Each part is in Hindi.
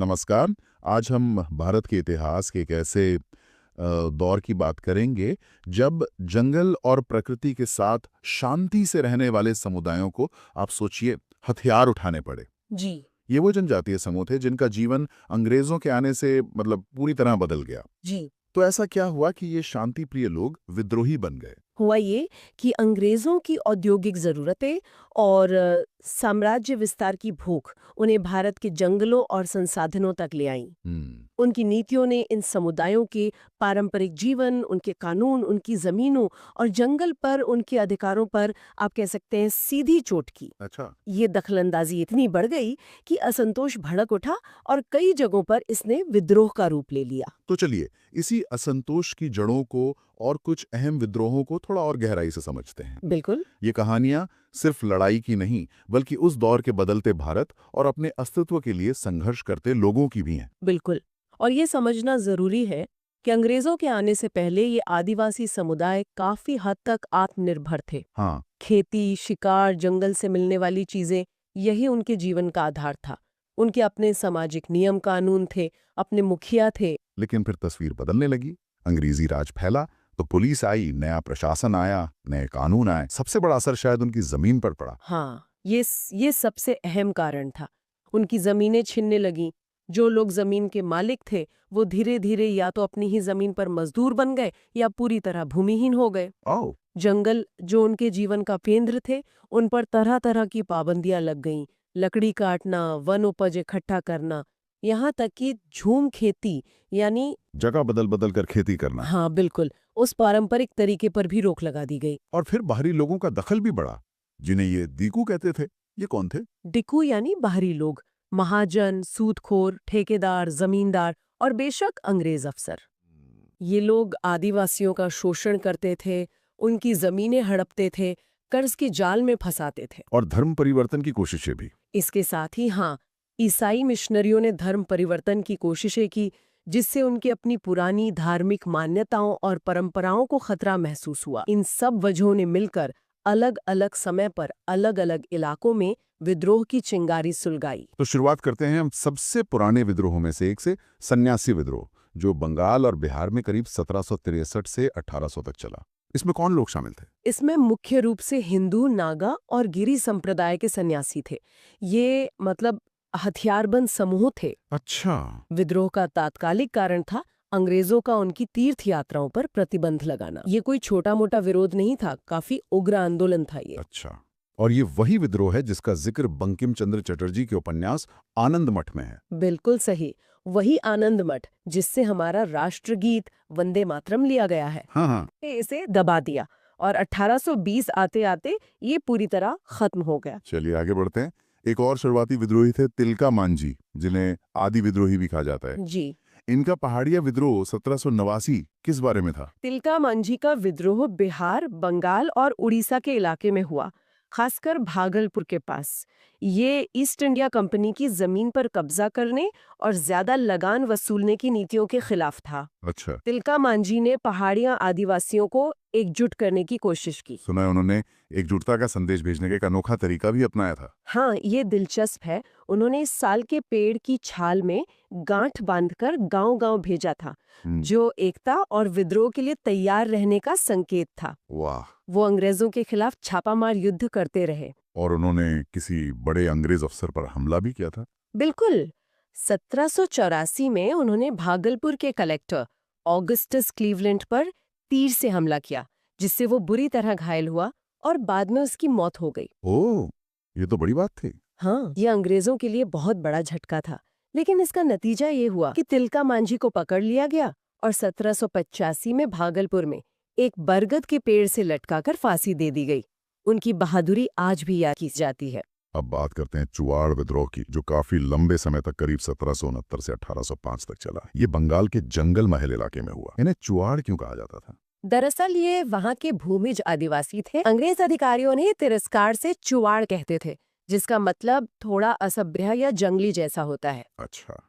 नमस्कार। आज हम भारत के इतिहास के एक ऐसे दौर की बात करेंगे जब जंगल और प्रकृति के साथ शांति से रहने वाले समुदायों को, आप सोचिए, हथियार उठाने पड़े। जी। ये वो जनजातीय समूह थे जिनका जीवन अंग्रेजों के आने से पूरी तरह बदल गया। जी। तो ऐसा क्या हुआ कि ये शांति प्रिय लोग विद्रोही बन गए? हुआ ये कि अंग्रेजों की औद्योगिक जरूरतें और साम्राज्य विस्तार की भूख उन्हें भारत के जंगलों और संसाधनों तक ले आईं। हम्म। उनकी नीतियों ने इन समुदायों के पारंपरिक जीवन, उनके कानून, उनकी जमीनों और जंगल पर उनके अधिकारों पर, आप कह सकते हैं, सीधी चोट की। अच्छा। ये दखलंदाजी इतनी बढ़ गई कि असंतोष भड़क उठा और कई जगहों पर इसने विद्रोह का रूप ले लिया। तो चलिए, इसी असंतोष की जड़ों को और कुछ अहम विद्रोहों को थोड़ा और गहराई से समझते हैं। बिल्कुल। ये कहानियां सिर्फ लड़ाई की नहीं, बल्कि उस दौर के बदलते भारत और अपने अस्तित्व के लिए संघर्ष करते लोगों की भी हैं। बिल्कुल। और ये समझना जरूरी है कि अंग्रेजों के आने से पहले ये आदिवासी समुदाय काफी हद तक आत्मनिर्भर थे। हाँ। खेती, शिकार, जंगल से मिलने वाली चीजें, यही उनके जीवन का आधार था। उनके अपने सामाजिक नियम कानून थे, अपने मुखिया थे। लेकिन फिर तस्वीर बदलने लगी। अंग्रेजी राज फैला तो पुलिस आई, नया प्रशासन आया, नए कानून आए। सबसे बड़ा असर शायद उनकी जमीन पर पड़ा। हाँ, ये सबसे अहम कारण था। उनकी जमीनें छिनने लगीं। जो लोग जमीन के मालिक थे, वो धीरे धीरे या तो अपनी ही जमीन पर मजदूर बन गए या पूरी तरह भूमिहीन हो गए। ओह। जंगल, जो उनके जीवन का केंद्र थे, उन पर तरह तरह की पाबंदियां लग गईं। लकड़ी काटना, वन उपज इकट्ठा करना, यहाँ तक कि झूम खेती, यानी जगह बदल बदल कर खेती करना। हाँ बिल्कुल, उस पारंपरिक तरीके पर भी रोक लगा दी गई। और फिर बाहरी लोगों का दखल भी बढ़ा, जिन्हें ये दीकू कहते थे। ये कौन थे? डिकू यानी बाहरी लोग, महाजन, सूदखोर, ठेकेदार, जमींदार और बेशक अंग्रेज अफसर। ये लोग आदिवासियों का शोषण करते थे, उनकी जमीनें हड़पते थे, कर्ज के जाल में फंसाते थे। और धर्म परिवर्तन की कोशिशें भी। इसके साथ ही हाँ, ईसाई मिशनरियों ने धर्म परिवर्तन की कोशिशें की, जिससे उनकी अपनी पुरानी धार्मिक मान्यताओं और परंपराओं को खतरा महसूस हुआ। इन सब वजहों ने मिलकर अलग अलग समय पर अलग अलग इलाकों में विद्रोह की चिंगारी सुलगाई। तो शुरुआत करते हैं हम सबसे पुराने विद्रोहों में से एक से, सन्यासी विद्रोह, जो बंगाल और बिहार में करीब 1763 से 1800 तक चला। इसमें कौन लोग शामिल थे? इसमें मुख्य रूप से हिंदू, नागा और गिरी संप्रदाय के सन्यासी थे। ये हथियारबंद समूह थे। अच्छा। विद्रोह का तात्कालिक कारण था अंग्रेजों का उनकी तीर्थ यात्राओं पर प्रतिबंध लगाना। ये कोई छोटा मोटा विरोध नहीं था, काफी उग्र आंदोलन था ये। अच्छा। और ये वही विद्रोह है जिसका जिक्र बंकिम चंद्र चटर्जी के उपन्यास आनंद मठ में है। बिल्कुल सही, वही आनंद मठ जिससे हमारा राष्ट्रगीत वंदे मातरम लिया गया है। हाँ हाँ। इसे दबा दिया और 1820 आते आते ये पूरी तरह खत्म हो गया। चलिए आगे बढ़ते हैं। एक और शुरुआती विद्रोही थे तिलका मांझी, जिन्हें आदि विद्रोही भी कहा जाता है। जी। इनका पहाड़िया विद्रोह 1789 किस बारे में था? तिलका मांझी का विद्रोह बिहार, बंगाल और उड़ीसा के इलाके में हुआ, खासकर भागलपुर के पास। ये ईस्ट इंडिया कंपनी की जमीन पर कब्जा करने और ज्यादा लगान वसूलने की नीतियों के खिलाफ था। अच्छा। तिलका मांझी ने पहाड़िया आदिवासियों को एकजुट करने की कोशिश की। सुना है उन्होंने एकजुटता का संदेश भेजने का एक अनोखा तरीका भी अपनाया था। हाँ, ये दिलचस्प है। उन्होंने साल के पेड़ की छाल में गांठ बांधकर गांव-गांव भेजा था, जो एकता और विद्रोह के लिए तैयार रहने का संकेत था। वाह। वो अंग्रेजों के खिलाफ छापामार युद्ध करते रहे। और उन्होंने किसी बड़े अंग्रेज अफसर पर हमला भी किया था। बिल्कुल। 1784 में उन्होंने भागलपुर के कलेक्टर ऑगस्टस क्लीवलैंड पर तीर से हमला किया, जिससे वो बुरी तरह घायल हुआ और बाद में उसकी मौत हो गई। ओह, ये तो बड़ी बात थी। हाँ, ये अंग्रेजों के लिए बहुत बड़ा झटका था, लेकिन इसका नतीजा ये हुआ कि तिलका मांझी को पकड़ लिया गया और 1785 में भागलपुर में एक बरगद के पेड़ से लटकाकर फांसी दे दी गई। उनकी बहादुरी आज भी याद की जाती है। अब बात करते हैं चुआड़ विद्रोह की, जो काफी लंबे समय तक, करीब 1769 से 1805 तक चला। ये बंगाल के जंगल महल इलाके में हुआ। इन्हें चुआड़ क्यों कहा जाता था? दरअसल ये वहाँ के भूमिज आदिवासी थे। अंग्रेज अधिकारियों ने तिरस्कार से चुआड़ कहते थे, जिसका मतलब थोड़ा असभ्य या जंगली जैसा होता है। अच्छा।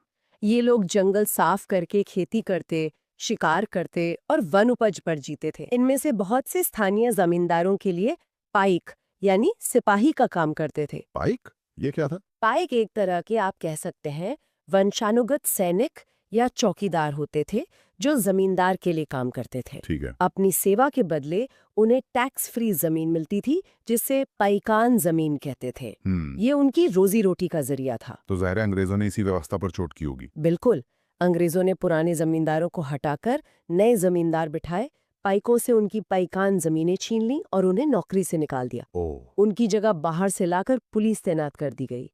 ये लोग जंगल साफ करके खेती करते, शिकार करते और वन उपज पर जीते थे। इनमें से बहुत से स्थानीय जमींदारों के लिए पाइक यानी सिपाही का काम करते थे। पाइक? ये क्या था? पाइक एक तरह के, आप कह सकते हैं, वंशानुगत सैनिक या चौकीदार होते थे जो जमींदार के लिए काम करते थे। ठीक है। अपनी सेवा के बदले उन्हें टैक्स फ्री जमीन मिलती थी, जिसे पाइकान जमीन कहते थे। ये उनकी रोजी रोटी का जरिया था। तो ज़ाहिर है अंग्रेजों ने इसी व्यवस्था पर चोट की होगी। बिल्कुल, अंग्रेजों ने पुराने जमींदारों को हटाकर नए जमींदार बिठाए, पाइकों से उनकी पाइकान जमीनें छीन ली और उन्हें नौकरी से निकाल दिया। उनकी जगह बाहर से लाकर पुलिस तैनात कर दी गई।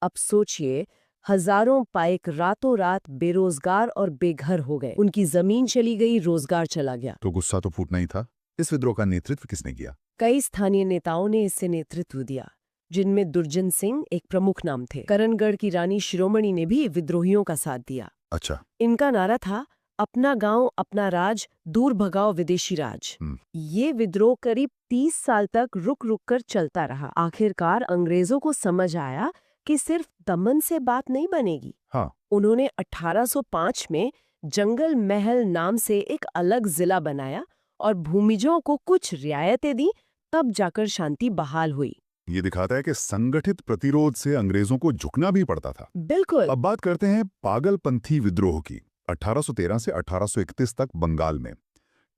अब सोचिए, हजारों पाइक रातों रात बेरोजगार और बेघर हो गए। उनकी जमीन चली गई, रोजगार चला गया। तो गुस्सा तो फूटना ही था। इस विद्रोह का नेतृत्व किसने किया? कई स्थानीय नेताओं ने इससे नेतृत्व दिया, जिनमें दुर्जन सिंह एक प्रमुख नाम थे। करणगढ़ की रानी शिरोमणि ने भी विद्रोहियों का साथ दिया। अच्छा। इनका नारा था, अपना गांव अपना राज, दूर भगाओ विदेशी राज। ये विद्रोह करीब 30 साल तक रुक रुक कर चलता रहा। आखिरकार अंग्रेजों को समझ आया कि सिर्फ दमन से बात नहीं बनेगी। हाँ। उन्होंने 1805 में जंगल महल नाम से एक अलग जिला बनाया और भूमिजों को कुछ रियायतें दी, तब जाकर शांति बहाल हुई। ये दिखाता है कि संगठित प्रतिरोध से अंग्रेजों को झुकना भी पड़ता था। बिल्कुल। अब बात करते हैं पागलपंथी विद्रोह की। 1813 से 1831 तक बंगाल में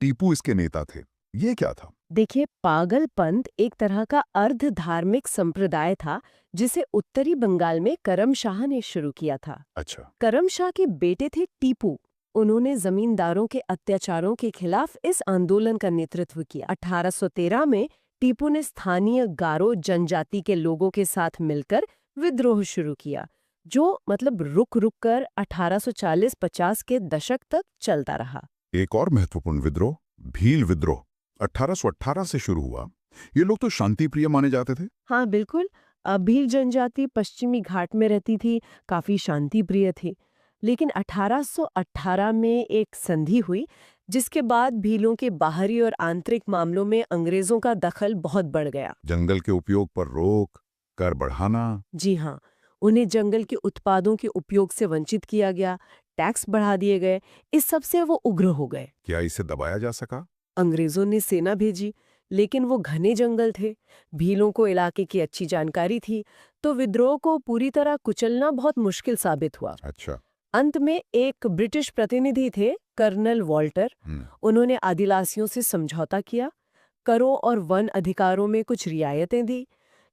टीपू इसके नेता थे। ये क्या था? देखिए, पागलपंथ एक तरह का अर्ध धार्मिक संप्रदाय था, जिसे उत्तरी बंगाल में करमशाह ने शुरू किया था। अच्छा। करमशाह के बेटे थे टीपू। उन्होंने जमींदारों के अत्याचारों के खिलाफ इस आंदोलन का नेतृत्व किया। 1813 में टीपू ने स्थानीय गारो जनजाति के लोगों के साथ मिलकर विद्रोह शुरू किया, जो मतलब रुक रुक कर 1840-50 के दशक तक चलता रहा। एक और महत्वपूर्ण विद्रोह, भील विद्रोह, 1818 से शुरू हुआ। ये लोग तो शांति प्रिय माने जाते थे। हाँ बिल्कुल, भील जनजाति पश्चिमी घाट में रहती थी, काफी शांति प्रिय थी। लेकिन 1818 में एक संधि हुई, जिसके बाद भीलों के बाहरी और आंतरिक मामलों में अंग्रेजों का दखल बहुत बढ़ गया। जंगल के उपयोग पर रोक, कर बढ़ाना। जी हाँ, उन्हें जंगल के उत्पादों के उपयोग से वंचित किया गया, टैक्स बढ़ा दिए गए। इस सब से वो उग्र हो गए। क्या इसे दबाया जा सका? अंग्रेजों ने सेना भेजी, लेकिन वो घने जंगल थे। भीलों को इलाके की अच्छी जानकारी थी, तो विद्रोह को पूरी तरह कुचलना बहुत मुश्किल साबित हुआ। अच्छा। अंत में एक ब्रिटिश प्रतिनिधि थे, कर्नल वॉल्टर। उन्होंने आदिवासियों से समझौता किया, करों और वन अधिकारों में कुछ रियायतें दी।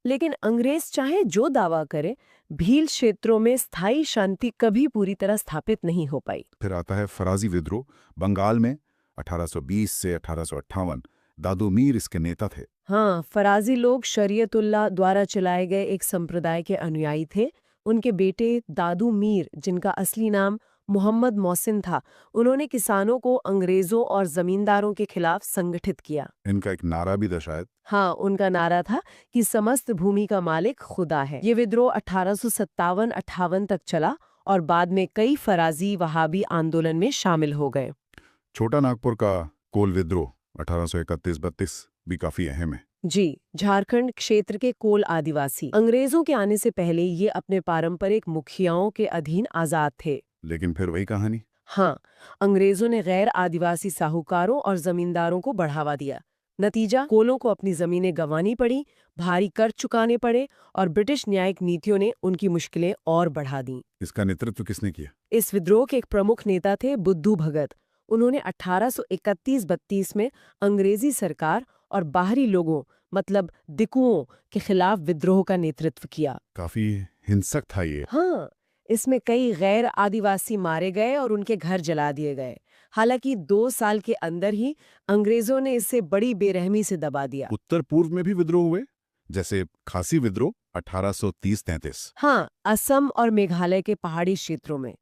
लेकिन अंग्रेज चाहे जो दावा करे, भील क्षेत्रों में स्थायी शांति कभी पूरी तरह स्थापित नहीं हो पाई। फिर आता है फराजी विद्रोह, बंगाल में 1820 से 1858। दादू मीर इसके नेता थे। हाँ, फराजी लोग शरीयतुल्लाह द्वारा चलाए गए एक संप्रदाय के अनुयायी थे। उनके बेटे दादू मीर, जिनका असली नाम मोहम्मद मोहसिन था, उन्होंने किसानों को अंग्रेजों और जमींदारों के खिलाफ संगठित किया। इनका एक नारा भी था शायद। हाँ, उनका नारा था कि समस्त भूमि का मालिक खुदा है। ये विद्रोह 1857-58 तक चला और बाद में कई फराजी वहाबी आंदोलन में शामिल हो गए। छोटा नागपुर का कोल विद्रोह 1831-32 भी काफी अहम है। जी, झारखंड क्षेत्र के कोल आदिवासी अंग्रेजों के आने से पहले ये अपने पारंपरिक मुखियाओं के अधीन आजाद थे। लेकिन फिर वही कहानी। हाँ, अंग्रेजों ने गैर आदिवासी साहूकारों और जमींदारों को बढ़ावा दिया। नतीजा, कोलों को अपनी जमीनें गंवानी पड़ी, भारी कर चुकाने पड़े और ब्रिटिश न्यायिक नीतियों ने उनकी मुश्किलें और बढ़ा दी। इसका नेतृत्व किसने किया? इस विद्रोह के एक प्रमुख नेता थे बुद्धू भगत। उन्होंने 1831-32 में अंग्रेजी सरकार और बाहरी लोगों मतलब दिकुओं के खिलाफ विद्रोह का नेतृत्व किया। काफी हिंसक था ये। हाँ, इसमें कई गैर आदिवासी मारे गए और उनके घर जला दिए गए। हालांकि 2 साल के अंदर ही अंग्रेजों ने इसे बड़ी बेरहमी से दबा दिया। उत्तर पूर्व में भी विद्रोह हुए, जैसे खासी विद्रोह 1830-33। हाँ, असम और मेघालय के पहाड़ी क्षेत्रों में।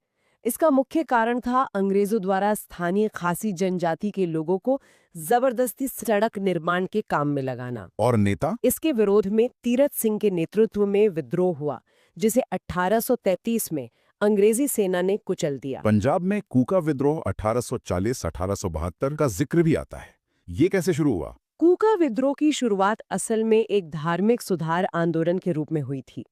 इसका मुख्य कारण था अंग्रेजों द्वारा स्थानीय खासी जनजाति के लोगों को जबरदस्ती सड़क निर्माण के काम में लगाना। और नेता? इसके विरोध में तीरथ सिंह के नेतृत्व में विद्रोह हुआ, जिसे 1833 में अंग्रेजी सेना ने कुचल दिया। पंजाब में कूका विद्रोह 1840-1872 का जिक्र भी आता है। ये कैसे शुरू हुआ? कूका विद्रोह की शुरुआत असल में एक धार्मिक सुधार आंदोलन के रूप में हुई थी।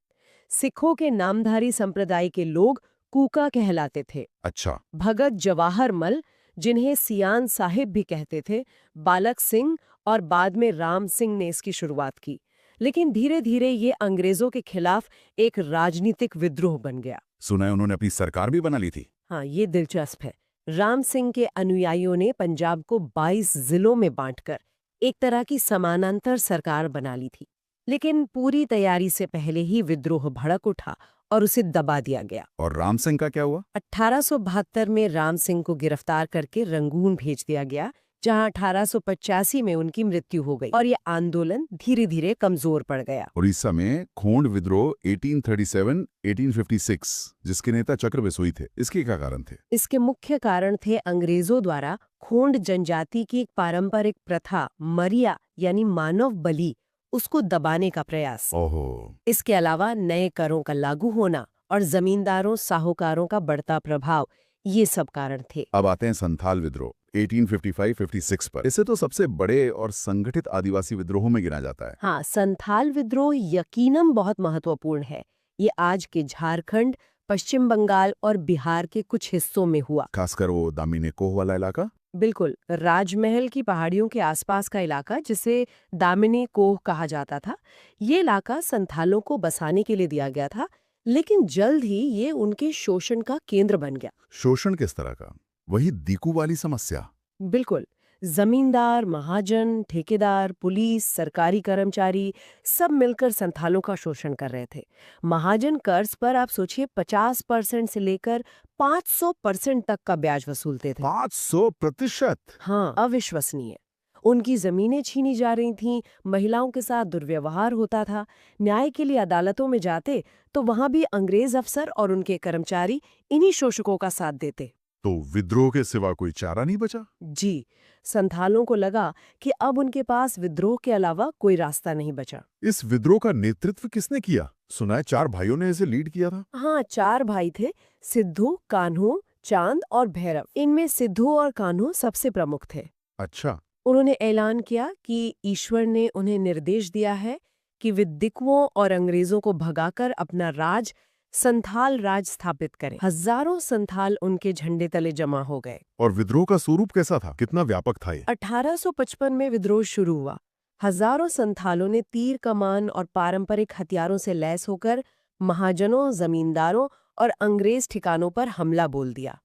सिखों के नामधारी संप्रदाय के लोग कूका कहलाते थे। अच्छा। भगत जवाहर मल, जिन्हें सियान साहिब भी कहते थे, बालक सिंह और बाद में राम सिंह ने इसकी शुरुआत की। लेकिन धीरे धीरे ये अंग्रेजों के खिलाफ एक राजनीतिक विद्रोह बन गया। सुना है उन्होंने अपनी सरकार भी बना ली थी। हाँ, ये दिलचस्प है। राम सिंह के अनुयायियों ने पंजाब को 22 जिलों में बांटकर एक तरह की समानांतर सरकार बना ली थी, लेकिन पूरी तैयारी से पहले ही विद्रोह भड़क उठा और उसे दबा दिया गया। और राम सिंह का क्या हुआ? 1872 में राम सिंह को गिरफ्तार करके रंगून भेज दिया गया, जहां 1885 में उनकी मृत्यु हो गई और ये आंदोलन धीरे धीरे कमजोर पड़ गया। उड़ीसा में खोंड विद्रोह 1837-1856 जिसके नेता चक्र बिसोई थे, इसके क्या कारण थे? इसके मुख्य कारण थे अंग्रेजों द्वारा खोंड जनजाति की एक पारंपरिक प्रथा मरिया यानी मानव बलि, उसको दबाने का प्रयास। ओहो। इसके अलावा नए करों का लागू होना और जमींदारों साहूकारों का बढ़ता प्रभाव, ये सब कारण थे। अब आते हैं संथाल विद्रोह 1855-56 पर। इसे तो सबसे बड़े और संगठित आदिवासी विद्रोहों में गिना जाता है। हाँ, संथाल विद्रोह यकीनन बहुत महत्वपूर्ण है। ये आज के झारखंड, पश्चिम बंगाल और बिहार के कुछ हिस्सों में हुआ। खासकर वो दामिनी कोह वाला इलाका। बिल्कुल, राजमहल की पहाड़ियों के आसपास का इलाका, जिसे दामिनी कोह कहा जाता था, ये इलाका संथालों को बसाने के लिए दिया गया था, लेकिन जल्द ही ये उनके शोषण का केंद्र बन गया। शोषण किस तरह का? वही दीकू वाली समस्या। बिल्कुल, जमींदार, महाजन, ठेकेदार, पुलिस, सरकारी कर्मचारी सब मिलकर संथालों का शोषण कर रहे थे। महाजन कर्ज पर आप सोचिए 50% से लेकर 500% तक का ब्याज वसूलते थे। 500%? हाँ, अविश्वसनीय। उनकी जमीनें छीनी जा रही थीं, महिलाओं के साथ दुर्व्यवहार होता था। न्याय के लिए अदालतों में जाते तो वहां भी अंग्रेज अफसर और उनके कर्मचारी इन्हीं शोषकों का साथ देते। तो विद्रोह के सिवा कोई चारा नहीं बचा? जी, संथालों को लगा कि अब उनके पास विद्रोह के अलावा कोई रास्ता नहीं बचा। इस विद्रोह का नेतृत्व किसने किया? सुना है 4 भाइयों ने इसे लीड किया था। हाँ, 4 भाई थे, सिद्धू, कान्हू, चांद और भैरव। इनमें सिद्धू और कान्हू सबसे प्रमुख थे। अच्छा। उन्होंने ऐलान किया कि ईश्वर ने उन्हें निर्देश दिया है कि वे दिकुओं और अंग्रेजों को भगाकर अपना राज, संथाल राज स्थापित करें। हजारों संथाल उनके झंडे तले जमा हो गए। और विद्रोह का स्वरूप कैसा था? कितना व्यापक था ये? 1855 में विद्रोह शुरू हुआ। हजारों संथालों ने तीर कमान और पारंपरिक हथियारों से लैस होकर महाजनों, जमींदारों और अंग्रेज ठिकानों पर हमला बोल दिया।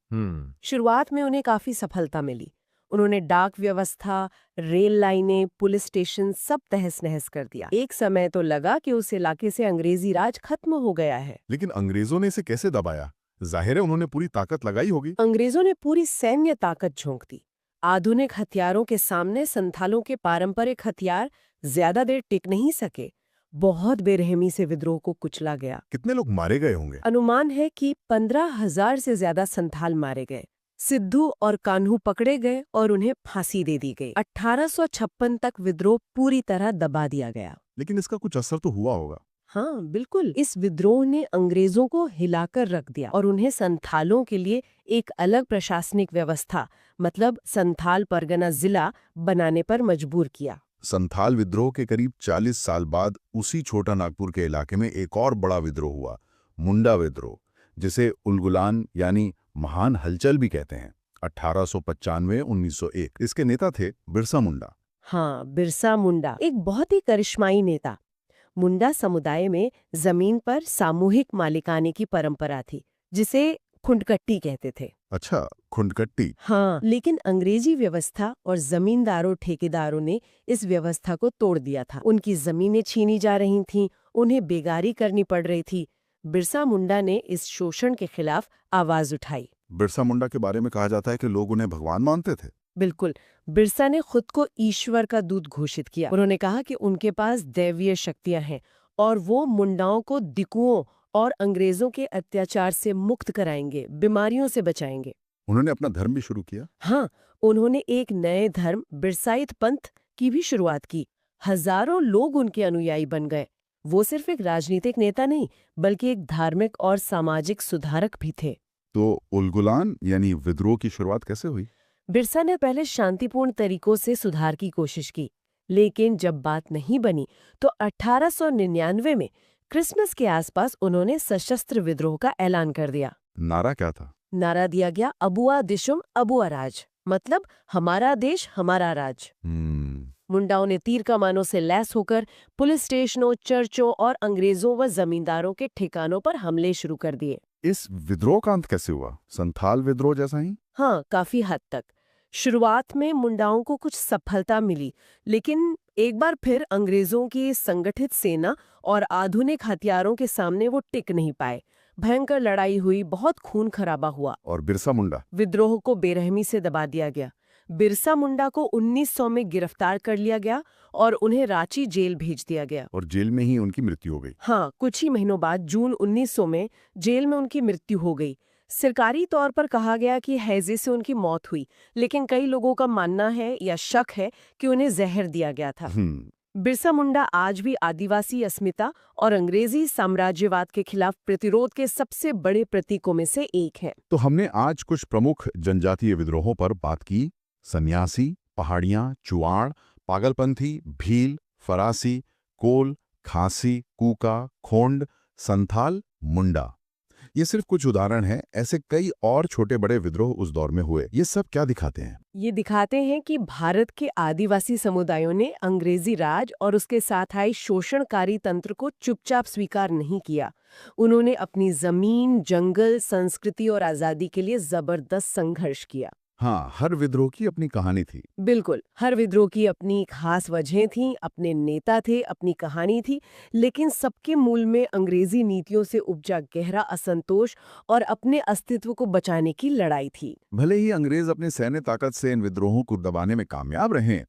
शुरुआत में उन्हें काफी सफलता मिली। उन्होंने डाक व्यवस्था, रेल लाइनें, पुलिस स्टेशन सब तहस नहस कर दिया। एक समय तो लगा कि उस इलाके से अंग्रेजी राज खत्म हो गया है। लेकिन अंग्रेजों ने इसे कैसे दबाया? जाहिर है उन्होंने पूरी ताकत लगाई होगी। अंग्रेजों ने पूरी सैन्य ताकत झोंक दी। आधुनिक हथियारों के सामने संथालों के पारंपरिक हथियार ज्यादा देर टिक नहीं सके। बहुत बेरहमी से विद्रोह को कुचला गया। कितने लोग मारे गए होंगे? अनुमान है कि 15,000 से ज्यादा संथाल मारे गए। सिद्धू और कान्हू पकड़े गए और उन्हें फांसी दे दी गई। 1856 तक विद्रोह पूरी तरह दबा दिया गया। लेकिन इसका कुछ असर तो हुआ होगा। हाँ, बिल्कुल। इस विद्रोह ने अंग्रेजों को हिलाकर रख दिया और उन्हें संथालों के लिए एक अलग प्रशासनिक व्यवस्था, मतलब संथाल परगना जिला बनाने पर मजबूर किया। संथाल विद्रोह के करीब 40 साल बाद उसी छोटा नागपुर के इलाके में एक और बड़ा विद्रोह हुआ, मुंडा विद्रोह, जिसे उलगुलान यानी महान हलचल भी कहते हैं। 1895-1901। इसके नेता थे बिरसा मुंडा। हाँ, बिरसा मुंडा एक बहुत ही करिश्माई नेता। मुंडा समुदाय में जमीन पर सामूहिक मालिकाने की परंपरा थी, जिसे खुंडकट्टी कहते थे। अच्छा, खुंडकट्टी। हाँ, लेकिन अंग्रेजी व्यवस्था और जमींदारों ठेकेदारों ने इस व्यवस्था को तोड़ दिया था। उनकी जमीनें छीनी जा रही थीं, उन्हें बेगारी करनी पड़ रही थी। बिरसा मुंडा ने इस शोषण के खिलाफ आवाज उठाई। बिरसा मुंडा के बारे में कहा जाता है कि लोग उन्हें भगवान मानते थे। बिल्कुल, बिरसा ने खुद को ईश्वर का दूत घोषित किया। उन्होंने कहा कि उनके पास दैवीय शक्तियां हैं और वो मुंडाओं को दिकुओं और अंग्रेजों के अत्याचार से मुक्त कराएंगे, बीमारियों से बचाएंगे। उन्होंने अपना धर्म भी शुरू किया। हाँ, उन्होंने एक नए धर्म बिरसाइत पंथ की भी शुरुआत की। हजारों लोग उनके अनुयायी बन गए। वो सिर्फ एक राजनीतिक नेता नहीं, बल्कि एक धार्मिक और सामाजिक सुधारक भी थे। तो उलगुलान यानी विद्रोह की शुरुआत कैसे हुई? बिरसा ने पहले शांतिपूर्ण तरीकों से सुधार की कोशिश की, लेकिन जब बात नहीं बनी तो 1899 में क्रिसमस के आसपास उन्होंने सशस्त्र विद्रोह का ऐलान कर दिया। नारा क्या था? नारा दिया गया अबुआ दिशुम अबुआ राज, मतलब हमारा देश हमारा राज। मुंडाओं ने तीर कमानों से लैस होकर पुलिस स्टेशनों, चर्चों और अंग्रेजों व जमींदारों के ठिकानों पर हमले शुरू कर दिए। इस विद्रोह का अंत कैसे हुआ? संथाल विद्रोह जैसा ही? हाँ, काफी हद तक। शुरुआत में मुंडाओं को कुछ सफलता मिली, लेकिन एक बार फिर अंग्रेजों की संगठित सेना और आधुनिक हथियारों के सामने वो टिक नहीं पाए। भयंकर लड़ाई हुई, बहुत खून खराबा हुआ। और बिरसा मुंडा? विद्रोह को बेरहमी से दबा दिया गया। बिरसा मुंडा को 1900 में गिरफ्तार कर लिया गया और उन्हें रांची जेल भेज दिया गया। और जेल में ही उनकी मृत्यु हो गई। हाँ, कुछ ही महीनों बाद जून 1900 में जेल में उनकी मृत्यु हो गई। सरकारी तौर पर कहा गया कि हैजे से उनकी मौत हुई, लेकिन कई लोगों का मानना है या शक है कि उन्हें जहर दिया गया था। बिरसा मुंडा आज भी आदिवासी अस्मिता और अंग्रेजी साम्राज्यवाद के खिलाफ प्रतिरोध के सबसे बड़े प्रतीकों में से एक है। तो हमने आज कुछ प्रमुख जनजातीय विद्रोहों पर बात की। सन्यासी, पहाड़ियां, चुआड़, पागलपंथी, भील, फरासी, कोल, खासी, कूका, खोंड, संथाल, मुंडा। ये सिर्फ कुछ उदाहरण हैं, ऐसे कई और छोटे बड़े विद्रोह उस दौर में हुए। ये सब क्या दिखाते हैं? ये दिखाते हैं कि भारत के आदिवासी समुदायों ने अंग्रेजी राज और उसके साथ आए शोषणकारी तंत्र को चुपचाप स्वीकार नहीं किया। उन्होंने अपनी जमीन, जंगल, संस्कृति और आजादी के लिए जबरदस्त संघर्ष किया। हाँ, हर विद्रोह की अपनी कहानी थी। बिल्कुल, हर विद्रोह की अपनी खास वजहें थीं, अपने नेता थे, अपनी कहानी थी, लेकिन सबके मूल में अंग्रेजी नीतियों से उपजा गहरा असंतोष और अपने अस्तित्व को बचाने की लड़ाई थी। भले ही अंग्रेज अपने सैन्य ताकत से इन विद्रोहों को दबाने में कामयाब रहे,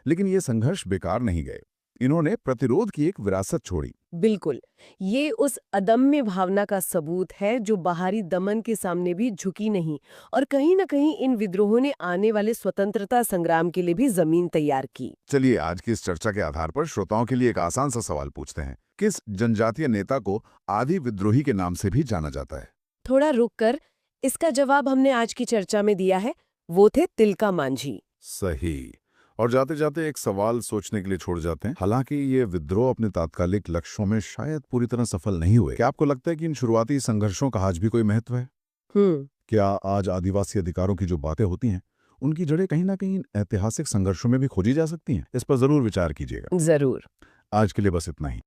लेकिन ये संघर्ष बेकार नहीं गए। इन्होंने प्रतिरोध की एक विरासत छोड़ी। बिल्कुल, ये उस अदम्य भावना का सबूत है जो बाहरी दमन के सामने भी झुकी नहीं, और कहीं न कहीं इन विद्रोहों ने आने वाले स्वतंत्रता संग्राम के लिए भी जमीन तैयार की। चलिए आज की इस चर्चा के आधार पर श्रोताओं के लिए एक आसान सा सवाल पूछते हैं। किस जनजातीय नेता को आदि विद्रोही के नाम से भी जाना जाता है? थोड़ा रुक कर इसका जवाब हमने आज की चर्चा में दिया है। वो थे तिलका मांझी। सही। और जाते जाते एक सवाल सोचने के लिए छोड़ जाते हैं। हालांकि ये विद्रोह अपने तात्कालिक लक्ष्यों में शायद पूरी तरह सफल नहीं हुए, क्या आपको लगता है कि इन शुरुआती संघर्षों का आज भी कोई महत्व है? क्या आज आदिवासी अधिकारों की जो बातें होती हैं, उनकी जड़ें कहीं ना कहीं ऐतिहासिक संघर्षों में भी खोजी जा सकती हैं? इस पर जरूर विचार कीजिएगा। जरूर। आज के लिए बस इतना ही।